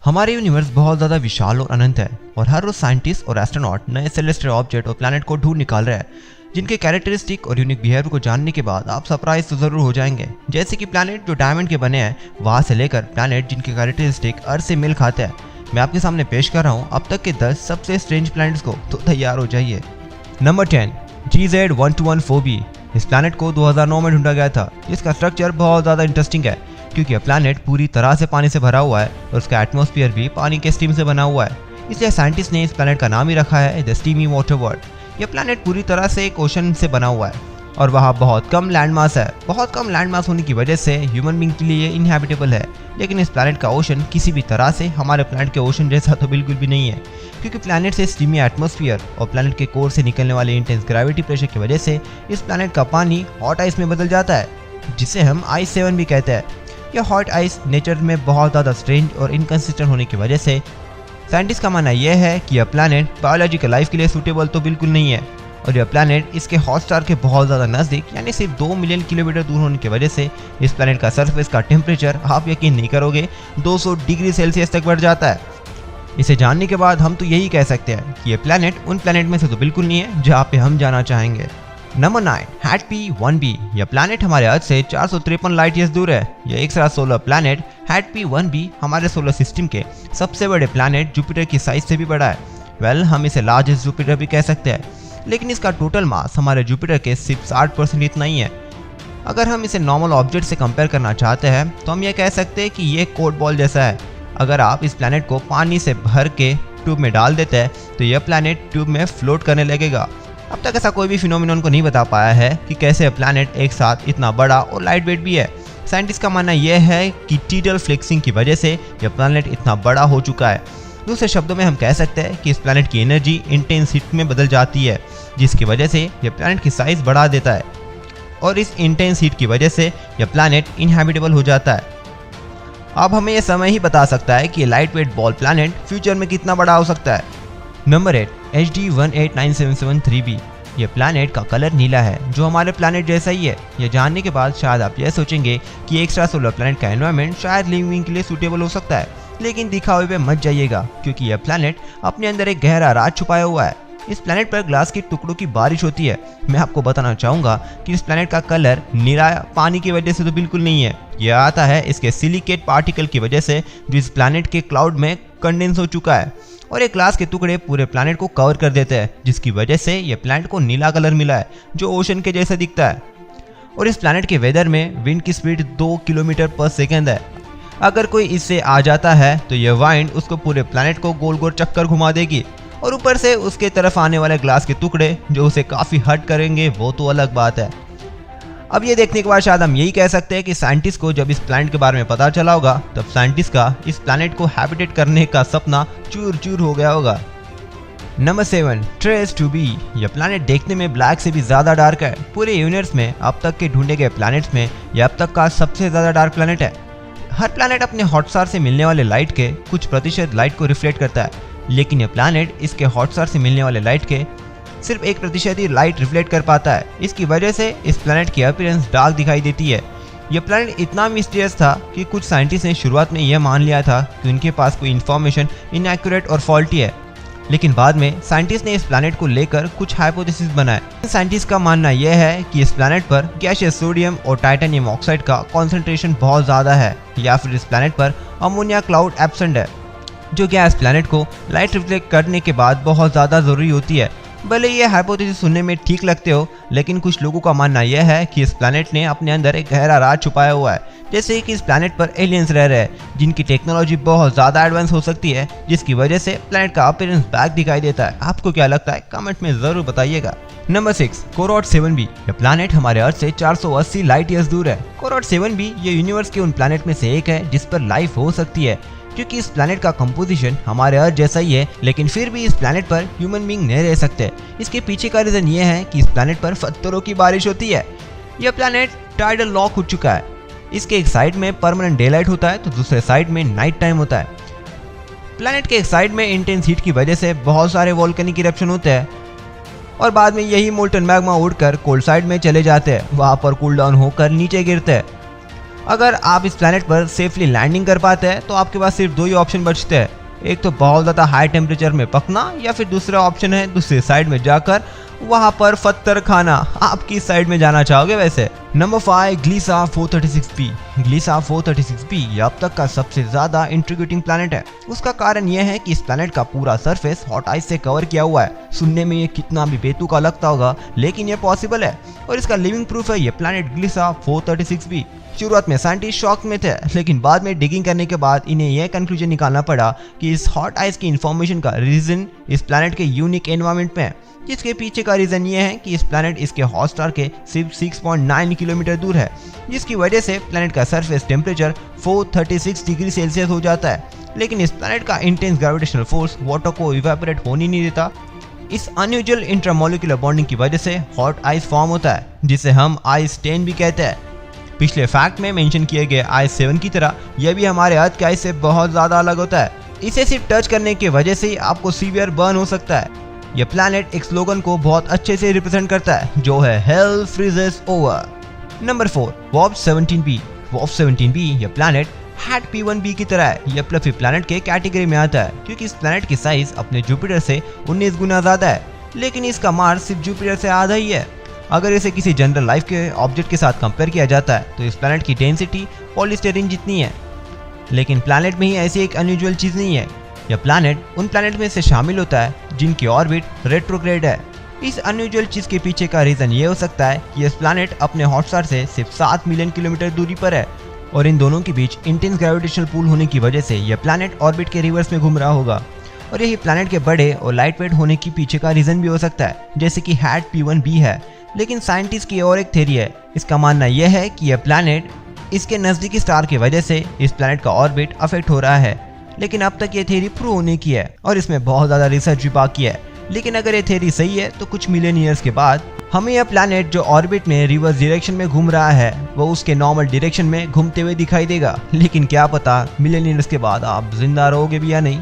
हमारे यूनिवर्स बहुत ज़्यादा विशाल और अनंत है और हर रोज साइंटिस्ट और एस्ट्रोनॉट नए सेलेस्टियल ऑब्जेक्ट और प्लैनेट को ढूंढ निकाल रहे हैं जिनके कैरेक्टरिस्टिक और यूनिक बिहेवियर को जानने के बाद आप सरप्राइज तो जरूर हो जाएंगे। जैसे कि प्लैनेट जो डायमंड के बने हैं वहां से लेकर प्लैनेट जिनके कैरेक्टरिस्टिक अर्थ से मेल खाते हैं, मैं आपके सामने पेश कर रहा हूँ अब तक के 10 सबसे स्ट्रेंज प्लैनेट्स को, तो तैयार हो जाइए। Number 10 GZ1214b। इस प्लैनेट को 2009 में ढूंढा गया था। इसका स्ट्रक्चर बहुत ज़्यादा इंटरेस्टिंग है क्योंकि यह प्लैनेट पूरी तरह से पानी से भरा हुआ है और उसका एटमॉस्फेयर भी पानी के स्टीम से बना हुआ है, इसलिए साइंटिस्ट ने इस प्लैनेट का नाम ही रखा है द स्टीमी वाटर वर्ल्ड। यह प्लैनेट पूरी तरह से एक ओशन से बना हुआ है और वहाँ बहुत कम लैंड मास है। बहुत कम लैंड मास होने की वजह से ह्यूमन बींग के लिए इनहैबिटेबल है, लेकिन इस प्लैनेट का ओशन किसी भी तरह से हमारे प्लैनेट के ओशन जैसा तो बिल्कुल भी नहीं है क्योंकि प्लैनेट से स्टीमी एटमॉस्फेयर और प्लैनेट के कोर से निकलने वाले इंटेंस ग्रेविटी प्रेशर की वजह से इस प्लैनेट का पानी हॉट आइस में बदल जाता है, जिसे हम आइस 7 भी कहते हैं। यह हॉट आइस नेचर में बहुत ज़्यादा स्ट्रेंज और इनकंसिस्टेंट होने की वजह से साइंटिस्ट का मानना यह है कि यह प्लैनेट बायोलॉजिकल लाइफ के लिए सूटेबल तो बिल्कुल नहीं है और यह प्लैनेट इसके हॉट स्टार के बहुत ज़्यादा नज़दीक यानी सिर्फ 2 मिलियन किलोमीटर दूर होने की वजह से इस प्लैनेट का सरफेस का टेम्परेचर, आप यकीन नहीं करोगे, 200 डिग्री सेल्सियस तक बढ़ जाता है। इसे जानने के बाद हम तो यही कह सकते हैं कि यह प्लैनेट उन प्लैनेट में से तो बिल्कुल नहीं है जहाँ पे हम जाना चाहेंगे। Number 9 HAT-P1b। यह प्लैनेट हमारे अर्थ से 453 लाइट ईयर्स दूर है। यह एक्स्ट्रा सोलर प्लैनेट HAT-P1b हमारे सोलर सिस्टम के सबसे बड़े प्लैनेट जुपिटर की साइज से भी बड़ा है। वेल, हम इसे लार्जेस्ट जुपिटर भी कह सकते हैं, लेकिन इसका टोटल मास हमारे जुपिटर के सिर्फ 60% इतना ही है। अगर हम इसे नॉर्मल ऑब्जेक्ट से कंपेयर करना चाहते हैं तो हम यह कह सकते हैं कि ये कोट बॉल जैसा है। अगर आप इस प्लैनेट को पानी से भर के ट्यूब में डाल देते हैं तो यह प्लैनेट ट्यूब में फ्लोट करने लगेगा। अब तक ऐसा कोई भी फिनोमिनन को नहीं बता पाया है कि कैसे प्लैनेट एक साथ इतना बड़ा और लाइट वेट भी है। साइंटिस्ट का मानना यह है कि टीडल फ्लेक्सिंग की वजह से यह प्लैनेट इतना बड़ा हो चुका है। दूसरे शब्दों में हम कह सकते हैं कि इस प्लैनेट की एनर्जी इंटेंस हीट में बदल जाती है, जिसकी वजह से यह प्लैनेट की साइज बढ़ा देता है और इस इंटेंस हीट की वजह से यह प्लैनेट इनहैबिटेबल हो जाता है। अब हमें यह समय ही बता सकता है कि light weight ball planet future में कितना बड़ा हो सकता है। Number 8 HD-18977-3b। यह प्लैनेट का कलर नीला है जो हमारे प्लैनेट जैसा ही है। यह जानने के बाद शायद आप यह सोचेंगे कि एक्स्ट्रा सोलर प्लैनेट का एनवायरनमेंट शायद लिविंग के लिए सूटेबल हो सकता है, लेकिन दिखावे पे मत जाइएगा क्योंकि यह प्लैनेट अपने अंदर एक गहरा राज छुपाया हुआ है। इस प्लैनेट पर ग्लास के टुकड़ों की बारिश होती है। मैं आपको बताना चाहूँगा कि इस प्लैनेट का कलर नीला पानी की वजह से तो बिल्कुल नहीं है। यह आता है इसके सिलिकेट पार्टिकल की वजह से जो इस प्लैनेट के क्लाउड में कंडेंस हो चुका है और एक ग्लास के टुकड़े पूरे प्लैनेट को कवर कर देते हैं, जिसकी वजह से यह प्लैनेट को नीला कलर मिला है जो ओशन के जैसा दिखता है। और इस प्लैनेट के वेदर में विंड की स्पीड 2 किलोमीटर पर सेकेंड है। अगर कोई इससे आ जाता है तो यह वाइंड उसको पूरे प्लैनेट को गोल गोल चक्कर घुमा देगी और ऊपर से उसके तरफ आने वाले ग्लास के टुकड़े जो उसे काफ़ी हर्ट करेंगे वो तो अलग बात है। अब ये देखने के बाद शायद हम यही कह सकते हैं कि साइंटिस्ट को जब इस प्लैनेट के बारे में पता चला होगा तब साइंटिस्ट का इस प्लैनेट को हैबिटेट करने का सपना चूर चूर हो गया होगा। Number 7 TRAPPIST-2b। यह प्लैनेट देखने में ब्लैक से भी ज़्यादा डार्क है। पूरे यूनिवर्स में अब तक के ढूंढे गए प्लैनेट्स में यह अब तक का सबसे ज़्यादा डार्क प्लैनेट है। हर प्लैनेट अपने हॉट स्टार से मिलने वाले लाइट के कुछ प्रतिशत लाइट को रिफ्लेक्ट करता है, लेकिन यह प्लैनेट इसके हॉट स्टार से मिलने वाले लाइट के सिर्फ 1% ही लाइट रिफ्लेक्ट कर पाता है। इसकी वजह से इस प्लैनेट की अपीयरेंस डार्क दिखाई देती है। यह प्लैनेट इतना मिस्टीरियस था कि कुछ साइंटिस्ट ने शुरुआत में यह मान लिया था कि उनके पास कोई इन्फॉर्मेशन इनएक्यूरेट और फॉल्टी है, लेकिन बाद में साइंटिस्ट ने इस प्लैनेट को लेकर कुछ हाइपोथेसिस बनाए। साइंटिस्ट का मानना यह है कि इस प्लैनेट पर गैसियस सोडियम और टाइटेनियम ऑक्साइड का कॉन्सेंट्रेशन बहुत ज़्यादा है, या फिर इस प्लैनेट पर अमोनिया क्लाउड एब्सेंट है जो गैस प्लैनेट को लाइट रिफ्लेक्ट करने के बाद बहुत ज़्यादा ज़रूरी होती है। भले ये हाइपोथेसिस सुनने में ठीक लगते हो, लेकिन कुछ लोगों का मानना यह है कि इस प्लैनेट ने अपने अंदर एक गहरा राज छुपाया हुआ है, जैसे कि इस प्लैनेट पर एलियंस रह रहे हैं जिनकी टेक्नोलॉजी बहुत ज़्यादा एडवांस हो सकती है, जिसकी वजह से प्लैनेट का अपीयरेंस बैक दिखाई देता है। आपको क्या लगता है कमेंट में ज़रूर बताइएगा। Number 6 COROT-7b। यह प्लैनेट हमारे अर्थ से 480 लाइट ईयर्स दूर है। COROT-7b ये यूनिवर्स के उन प्लैनेट में से एक है जिस पर लाइफ हो सकती है, क्योंकि इस प्लैनेट का कंपोजिशन हमारे अर्थ जैसा ही है, लेकिन फिर भी इस प्लैनेट पर ह्यूमन बीइंग नहीं रह सकते। इसके पीछे का रीजन ये है कि इस प्लैनेट पर पत्थरों की बारिश होती है। यह प्लैनेट टाइडल लॉक हो चुका है। इसके एक साइड में परमानेंट डे लाइट होता है तो दूसरे साइड में नाइट टाइम होता है। प्लैनेट के एक साइड में इंटेंस हीट की वजह से बहुत सारे वोल्केनिक इरप्शन होते हैं और बाद में यही मोल्टन मैग्मा उड़कर कोल्ड साइड में चले जाते हैं, वहाँ पर कूल डाउन होकर नीचे गिरते हैं। अगर आप इस प्लैनेट पर सेफली लैंडिंग कर पाते हैं तो आपके पास सिर्फ दो ही ऑप्शन बचते हैं, एक तो बहुत ज़्यादा हाई टेम्परेचर में पकना या फिर दूसरा ऑप्शन है दूसरे साइड में जाकर वहां पर पत्थर खाना। आप किस साइड में जाना चाहोगे वैसे? Number 5, ग्लीसा 436b। ग्लीसा 436b ये अब तक का सबसे ज्यादा इंट्रिग्यूटिंग प्लैनेट है। उसका कारण यह है कि इस प्लैनेट का पूरा सरफेस हॉट आइस से कवर किया हुआ है। सुनने में ये कितना भी बेतुका लगता होगा लेकिन ये पॉसिबल है और इसका लिविंग प्रूफ है ये प्लैनेट ग्लीसा 436b। शुरुआत में साइंटिस्ट शॉक में थे लेकिन बाद में डिगिंग करने के बाद इन्हें यह कंक्लूजन निकालना पड़ा कि इस हॉट आइस की इंफॉर्मेशन का रीजन इस प्लैनेट के यूनिक एनवायरनमेंट में है, जिसके पीछे का रीजन ये है कि इस प्लैनेट इसके हॉट स्टार के सिर्फ 6.9 किलोमीटर दूर है, जिसकी वजह से प्लैनेट का सरफेस टेम्परेचर 436 डिग्री सेल्सियस हो जाता है। लेकिन इस प्लैनेट का इंटेंस ग्रेविटेशनल फोर्स वाटर को इवेपोरेट होने नहीं देता। इस अनयूजुअल इंट्रामोलिकुलर बॉन्डिंग की वजह से हॉट आइस फॉर्म होता है जिसे हम आइस 10 भी कहते हैं। पिछले फैक्ट में मेंशन किए गए आइस 7 की तरह यह भी हमारे अर्थ के आइस से बहुत ज्यादा अलग होता है। इसे सिर्फ टच करने की वजह से आपको सीवियर बर्न हो सकता है। यह प्लैनेट एक स्लोगन को बहुत अच्छे से रिप्रेजेंट करता है जो है hello freezes over. Number 4, warp 17b। Warp 17b यह प्लैनेट हैट P1b की तरह है। यह फ्लफी प्लैनेट के कैटेगरी में आता है क्योंकि इस प्लैनेट की साइज अपने जुपिटर से 19 गुना ज्यादा है, लेकिन इसका मास सिर्फ जुपिटर से आधा ही है। अगर इसे किसी जनरल लाइफ के ऑब्जेक्ट के साथ कंपेयर किया जाता है तो इस प्लैनेट की डेंसिटी पॉलीस्टीरीन जितनी है, लेकिन प्लैनेट में ही ऐसी एक अनयूजुअल चीज नहीं है। यह प्लैनेट उन प्लैनेट में से शामिल होता है जिनकी ऑर्बिट रेट्रोग्रेड है। इस अनयूजुअल चीज के पीछे का रीजन ये हो सकता है कि इस प्लैनेट अपने हॉट स्टार से सिर्फ 7 मिलियन किलोमीटर दूरी पर है और इन दोनों के बीच इंटेंस ग्रेविटेशनल पुल होने की वजह से यह प्लैनेट ऑर्बिट के रिवर्स में घूम रहा होगा और यही प्लैनेट के बड़े और लाइट वेट होने के पीछे का रीजन भी हो सकता है, जैसे कि हैट P1b है। लेकिन साइंटिस्ट की और एक थ्योरी है। इसका मानना यह है कि यह प्लैनेट इसके नजदीकी स्टार की वजह से इस प्लैनेट का ऑर्बिट अफेक्ट हो रहा है, लेकिन अब तक ये थ्योरी प्रूव होने की है और इसमें बहुत ज्यादा रिसर्च भी बाकी है। लेकिन अगर ये थ्योरी सही है तो कुछ मिलियन ईयर्स के बाद हमें यह प्लैनेट जो ऑर्बिट में रिवर्स डायरेक्शन में घूम रहा है वो उसके नॉर्मल डायरेक्शन में घूमते हुए दिखाई देगा। लेकिन क्या पता मिलियन ईयर्स के बाद आप जिंदा रहोगे भी या नहीं।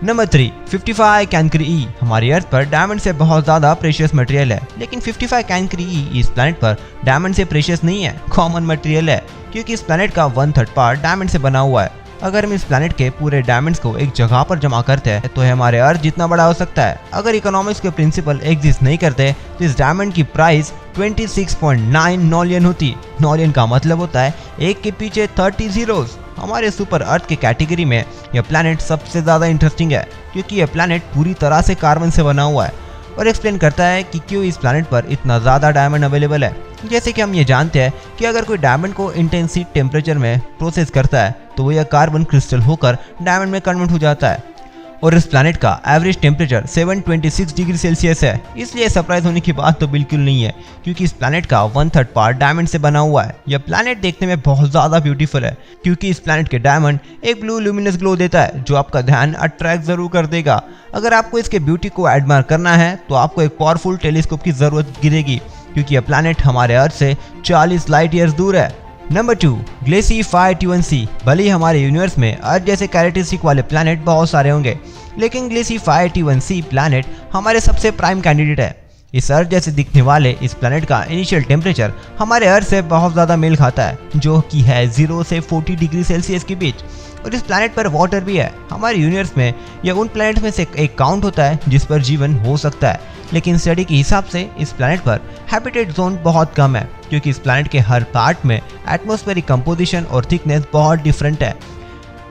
नंबर 3, 55 कैनकरी ई। हमारी अर्थ पर डायमंड से बहुत ज्यादा प्रेशियस मटेरियल है, लेकिन 55 कैनकरी ई इस प्लैनेट पर डायमंड से प्रेशियस नहीं है, कॉमन मटेरियल है, क्योंकि इस प्लैनेट का 1/3 पार्ट डायमंड से बना हुआ है। अगर हम इस प्लैनेट के पूरे डायमंड्स को एक जगह पर जमा करते हैं तो हमारे अर्थ जितना बड़ा हो सकता है। अगर इकोनॉमिक्स के प्रिंसिपल एग्जिस्ट नहीं करते तो इस डायमंड की प्राइस 26.9 नॉलियन होती। नॉलियन का मतलब होता है एक के पीछे 30 जीरोस। हमारे सुपर अर्थ के कैटेगरी में यह प्लैनेट सबसे ज्यादा इंटरेस्टिंग है क्योंकि यह प्लैनेट पूरी तरह से कार्बन से बना हुआ है और एक्सप्लेन करता है कि क्यों इस प्लैनेट पर इतना ज्यादा डायमंड अवेलेबल है। जैसे कि हम ये जानते हैं कि अगर कोई डायमंड को इंटेंस हीट टेम्परेचर में प्रोसेस करता है तो वो यह कार्बन क्रिस्टल होकर डायमंड में कन्वर्ट हो जाता है और इस प्लैनेट का एवरेज टेम्परेचर 726 डिग्री सेल्सियस है। इसलिए सरप्राइज होने की बात तो बिल्कुल नहीं है क्योंकि इस प्लैनेट का 1/3 पार्ट डायमंड से बना हुआ है। यह प्लैनेट देखने में बहुत ज्यादा ब्यूटीफुल है क्योंकि इस प्लैनेट के डायमंड एक ब्लू लुमिनस ग्लो देता है जो आपका ध्यान अट्रैक्ट जरूर कर देगा। अगर आपको इसके ब्यूटी को एडमायर करना है तो आपको एक पावरफुल टेलीस्कोप की जरूरत गिरेगी क्योंकि यह प्लैनेट हमारे अर्थ से 40 लाइट ईयर्स दूर है। Number 2, Gleycy 5T1c। भले ही हमारे यूनिवर्स में अर्थ जैसे कैरेक्टरिस्टिक वाले प्लैनेट बहुत सारे होंगे, लेकिन ग्लेसी 5T1c प्लैनेट हमारे सबसे प्राइम कैंडिडेट है। इस अर्थ जैसे दिखने वाले इस प्लैनेट का इनिशियल टेम्परेचर हमारे अर्थ से बहुत ज़्यादा मेल खाता है, जो कि है 0 से 40 डिग्री सेल्सियस के बीच, और इस प्लैनेट पर वाटर भी है। हमारे यूनिवर्स में यह उन प्लैनेट में से एक काउंट होता है जिस पर जीवन हो सकता है, लेकिन स्टडी के हिसाब से इस प्लैनेट पर हैबिटेट जोन बहुत कम है क्योंकि इस प्लैनेट के हर पार्ट में एटमॉस्फेरिक कंपोजिशन और थिकनेस बहुत डिफरेंट है।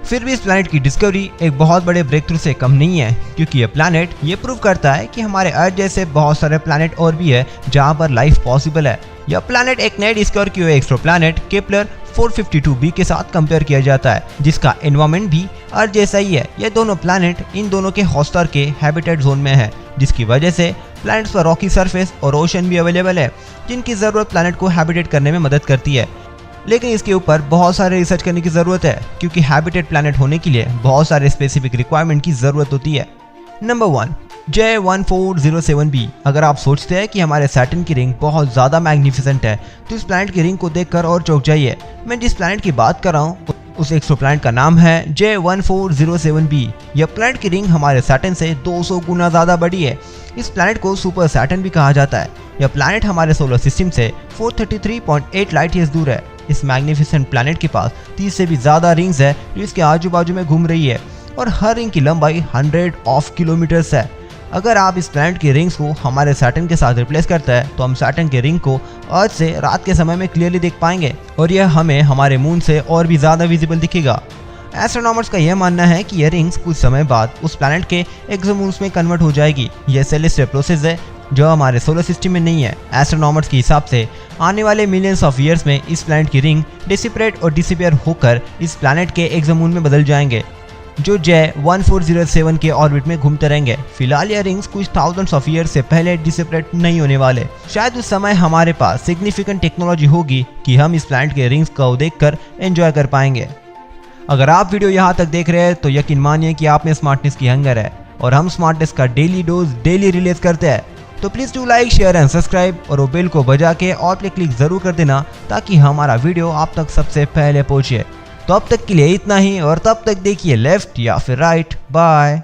फिर भी इस प्लैनेट की डिस्कवरी एक बहुत बड़े ब्रेक थ्रू से कम नहीं है क्योंकि यह प्लैनेट ये प्रूव करता है कि हमारे अर्थ जैसे बहुत सारे प्लैनेट और भी है जहां पर लाइफ पॉसिबल है। यह प्लैनेट एक नए डिस्कवर किए हुए एक्स्ट्रो प्लैनेट केपलर 452b के साथ कंपेयर किया जाता है जिसका एनवायरनमेंट भी अर्थ जैसा ही है। यह दोनों प्लैनेट इन दोनों के हॉट स्टार के हैबिटेट जोन में है, जिसकी वजह से प्लैनेट्स पर रॉकी सरफेस और ओशन भी अवेलेबल है जिनकी जरूरत प्लैनेट को हैबिटेट करने में मदद करती है। लेकिन इसके ऊपर बहुत सारे रिसर्च करने की जरूरत है क्योंकि हैबिटेट प्लैनेट होने के लिए बहुत सारे स्पेसिफिक रिक्वायरमेंट की जरूरत होती है। Number 1, J1407b। अगर आप सोचते हैं कि हमारे सैटर्न की रिंग बहुत ज्यादा मैग्निफिसेंट है तो इस प्लैनेट की रिंग को देखकर और चौंक जाइए। मैं जिस प्लैनेट की बात कर रहा हूँ उस एक्सो प्लैनेट का नाम है J1407b। यह प्लैनेट की रिंग हमारे सैटर्न से 200 गुना ज्यादा बड़ी है। इस प्लैनेट को सुपर सैटर्न भी कहा जाता है। यह प्लैनेट हमारे सोलर सिस्टम से 433.8 लाइट ईयर्स दूर है इस मैग्निफिसेंट प्लैनेट के पास 30 से भी ज्यादा रिंग्स है जो इसके आजू बाजू में घूम रही है और हर रिंग की लंबाई 100 ऑफ किलोमीटर्स है। अगर आप इस प्लैनेट की रिंग्स को हमारे सैटर्न के साथ रिप्लेस करता है तो हम सैटर्न के रिंग को अर्थ से रात के समय में क्लियरली देख पाएंगे और यह हमें हमारे मून से और भी ज्यादा विजिबल दिखेगा। एस्ट्रोनॉमर्स का यह मानना है कि यह रिंग्स कुछ समय बाद उस प्लैनेट के एक्सोमून्स में कन्वर्ट हो जाएगी। यह सेलेस्टियल प्रोसेस है जो हमारे सोलर सिस्टम में नहीं है। एस्ट्रोनॉमर्स के हिसाब से आने वाले मिलियंस ऑफ ईयर्स में इस प्लैनेट की रिंग डिसिपरेट और डिसिपियर होकर इस प्लैनेट के एक्सोमून में बदल जाएंगे जो जय 1407 के ऑर्बिट में घूमते रहेंगे। फिलहाल यह रिंग्स कुछ थाउजेंड्स ऑफ ईयर से पहले डिसिपरेट नहीं होने वाले। शायद उस समय हमारे पास सिग्निफिकेंट टेक्नोलॉजी होगी कि हम इस प्लैनेट के रिंग्स को देखकर एंजॉय कर पाएंगे। अगर आप वीडियो यहाँ तक देख रहे हैं तो यकीन मानिए कि आप में स्मार्टनेस की हंगर है और हम स्मार्टनेस का डेली डोज डेली रिलीज करते हैं। तो please do like, share and subscribe और वो बेल को बजा के ऑल पे क्लिक जरूर कर देना ताकि हमारा वीडियो आप तक सबसे पहले पहुंचे। तो अब तक के लिए इतना ही और तब तक देखिए लेफ्ट या फिर राइट। बाय।